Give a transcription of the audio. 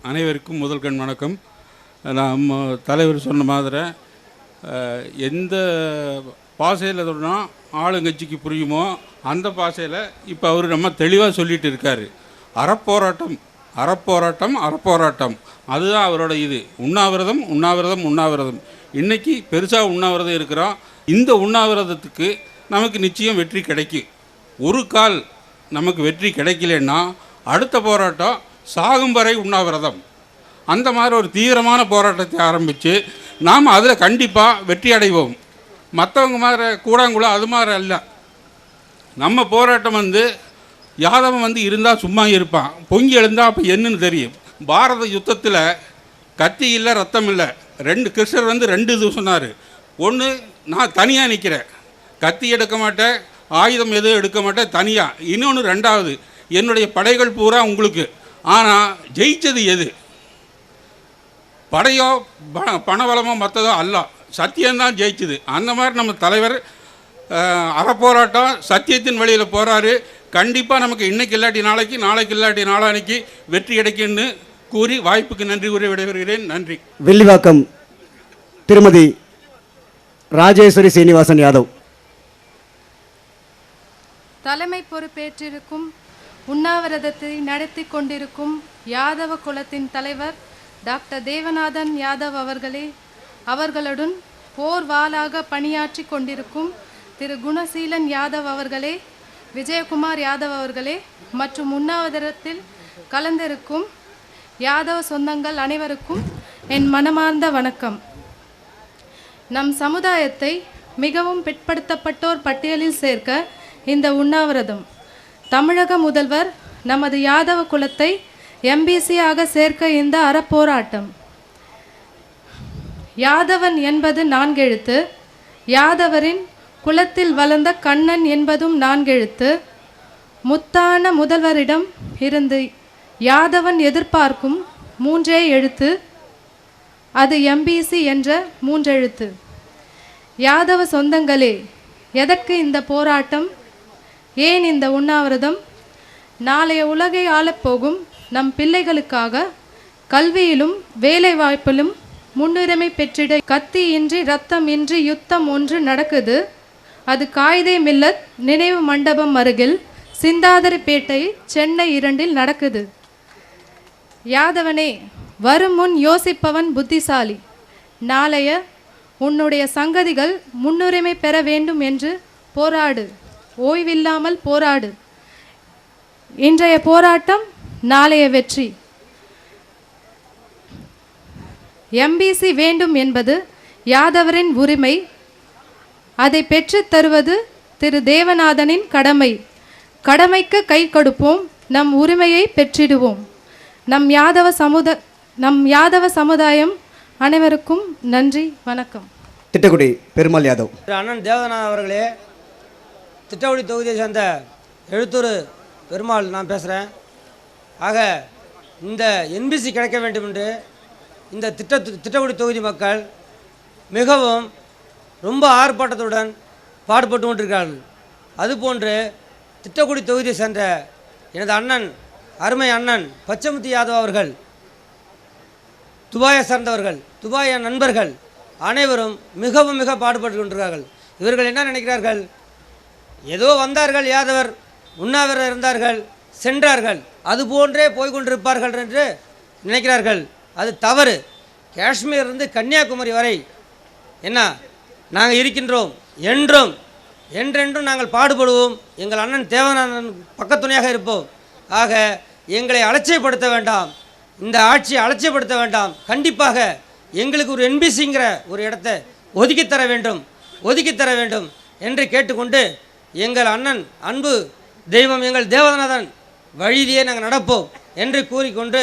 அனைவருக்கும் முதல் கண் வணக்கம். நம்ம தலைவர் சொன்ன மாதிரி எந்த பாஷையில் சொன்னால் ஆளுங்கட்சிக்கு புரியுமோ அந்த பாஷையில் இப்போ அவர் நம்ம தெளிவாக சொல்லிட்டு இருக்கார். அறப்போராட்டம் அறப்போராட்டம் அறப்போராட்டம், அதுதான் அவரோட இது. உண்ணாவிரதம் உண்ணாவிரதம் உண்ணாவிரதம். இன்றைக்கி பெருசாக உண்ணாவிரதம் இருக்கிறோம். இந்த உண்ணாவிரதத்துக்கு நமக்கு நிச்சயம் வெற்றி கிடைக்கும். ஒரு கால் நமக்கு வெற்றி கிடைக்கலன்னா அடுத்த போராட்டம் சாகும் வரை உண்ணாவிரதம். அந்த மாதிரி ஒரு தீவிரமான போராட்டத்தை ஆரம்பித்து நாம் அதில் கண்டிப்பாக வெற்றி அடைவோம். மற்றவங்க மாதிரி கூடாங்குள்ள அது மாதிரி அல்ல. நம்ம போராட்டம் யாதவன் இருந்தால் சும்மா இருப்பான், பொங்கி எழுந்தால் அப்போ என்னன்னு தெரியும். பாரத யுத்தத்தில் கத்தி இல்லை ரத்தம் இல்லை. கிருஷ்ணர் 2 இது சொன்னார். ஒன்று, நான் தனியாக நிற்கிறேன், கத்தி எடுக்க மாட்டேன், ஆயுதம் எதுவும் எடுக்க மாட்டேன், தனியாக. இன்னொன்று, 2வது, என்னுடைய படைகள் பூரா உங்களுக்கு. ஆனால் ஜெயித்தது எது? படையோ பணபலமோ மற்றதோ அல்ல, சத்தியம்தான் ஜெயிச்சுது. அந்த மாதிரி நம்ம தலைவர் அறப்போராட்டம் சத்தியத்தின் வழியில் போகிறாரு. கண்டிப்பாக நமக்கு இன்றைக்கு இல்லாட்டி நாளைக்கு, நாளைக்கு இல்லாட்டி நாளானைக்கு வெற்றி கிடைக்குன்னு கூறி வாய்ப்புக்கு நன்றி கூறி விடைபெறுகிறேன். நன்றி. வில்லிவாக்கம் திருமதி ராஜேஸ்வரி சீனிவாசன் யாதவ். தலைமை பொறுப்பேற்றிருக்கும் உண்ணாவிரதத்தை நடத்தி கொண்டிருக்கும் யாதவ குலத்தின் தலைவர் டாக்டர் தேவநாதன் யாதவ் அவர்களே, அவர்களுடன் போர்வாளாக பணியாற்றி கொண்டிருக்கும் திரு குணசீலன் யாதவ் அவர்களே, விஜயகுமார் யாதவ் அவர்களே மற்றும் உண்ணாவிரதத்தில் கலந்திருக்கும் யாதவ சொந்தங்கள் அனைவருக்கும் என் மனமார்ந்த வணக்கம். நம் சமுதாயத்தை மிகவும் பிற்படுத்தப்பட்டோர் பட்டியலில் சேர்க்க இந்த உண்ணாவிரதம். தமிழக முதல்வர் நமது யாதவ குலத்தை எம்பிசியாக சேர்க்க இந்த அறப்போராட்டம். யாதவன் என்பது 4 எழுத்து. யாதவரின் குலத்தில் வளர்ந்த கண்ணன் என்பதும் 4 எழுத்து. முத்தான முதல்வரிடம் இருந்து யாதவன் எதிர்பார்க்கும் 3 எழுத்து, அது எம்பிசி என்ற 3 எழுத்து. யாதவ சொந்தங்களே, எதற்கு இந்த போராட்டம்? ஏன் இந்த உண்ணாவிரதம்? நாளைய உலகை ஆளப்போகும் நம் பிள்ளைகளுக்காக கல்வியிலும் வேலை வாய்ப்பிலும் முன்னுரிமை பெற்றிட கத்தி இன்றி ரத்தம் இன்றி யுத்தம் ஒன்று நடக்குது. அது காயிதே மில்லத் நினைவு மண்டபம் அருகில் சிந்தாதிரிப்பேட்டை சென்னை 2இல் நடக்குது. யாதவனே, வரும் முன் யோசிப்பவன் புத்திசாலி. நாளைய உன்னுடைய சங்கதிகள் முன்னுரிமை பெற வேண்டும் என்று போராடு, ஓய்வில்லாமல் போராடு. இன்றைய போராட்டம் நாளைய வெற்றி. எம்பிசி வேண்டும் என்பது யாதவரின் உரிமை. அதை பெற்றுத் தருவது திரு தேவநாதனின் கடமை. கடமைக்கு கை கொடுப்போம், நம் உரிமையை பெற்றிடுவோம். நம் யாதவ சமுதாயம் அனைவருக்கும் நன்றி, வணக்கம். திட்டக்குடி பெருமாள் யாதவ். அண்ணன் தேவநாதன் அவர்களே, திட்டக்குடி தொகுதியை சேர்ந்த எழுத்தூர் பெருமாள் நான் பேசுகிறேன். ஆக இந்த என்பிசி கிடைக்க வேண்டும் என்று இந்த திட்டக்குடி தொகுதி மக்கள் மிகவும் ரொம்ப ஆர்ப்பாட்டத்துடன் பாடுபட்டு கொண்டிருக்கிறார்கள். அதுபோன்று திட்டக்குடி தொகுதியை சேர்ந்த எனது அண்ணன், அருமை அண்ணன் பச்சமுத்தி யாதவ் அவர்கள், துபாயை சார்ந்தவர்கள், துபாய நண்பர்கள் அனைவரும் மிக பாடுபட்டு கொண்டிருக்கிறார்கள். இவர்கள் என்ன நினைக்கிறார்கள்? ஏதோ வந்தார்கள், யாதவர் உண்ணாவிரதம் இருந்தார்கள், சென்றார்கள், அதுபோன்றே போய்கொண்டிருப்பார்கள் என்று நினைக்கிறார்கள். அது தவறு. காஷ்மீரிலிருந்து கன்னியாகுமரி வரை என்ன நாங்கள் இருக்கின்றோம். என்றென்றும் நாங்கள் பாடுபடுவோம். எங்கள் அண்ணன் தேவநாதன் பக்கத்துணையாக இருப்போம். ஆக எங்களை அலட்சியப்படுத்த வேண்டாம், இந்த ஆட்சியை அலட்சியப்படுத்த வேண்டாம். கண்டிப்பாக எங்களுக்கு ஒரு என்பிசிங்கிற ஒரு இடத்தை ஒதுக்கித்தர வேண்டும் என்று கேட்டுக்கொண்டு, எங்கள் அண்ணன் அன்பு தெய்வம் எங்கள் தேவநாதன் வழியிலேயே நாங்கள் நடப்போம் என்று கூறிக்கொண்டு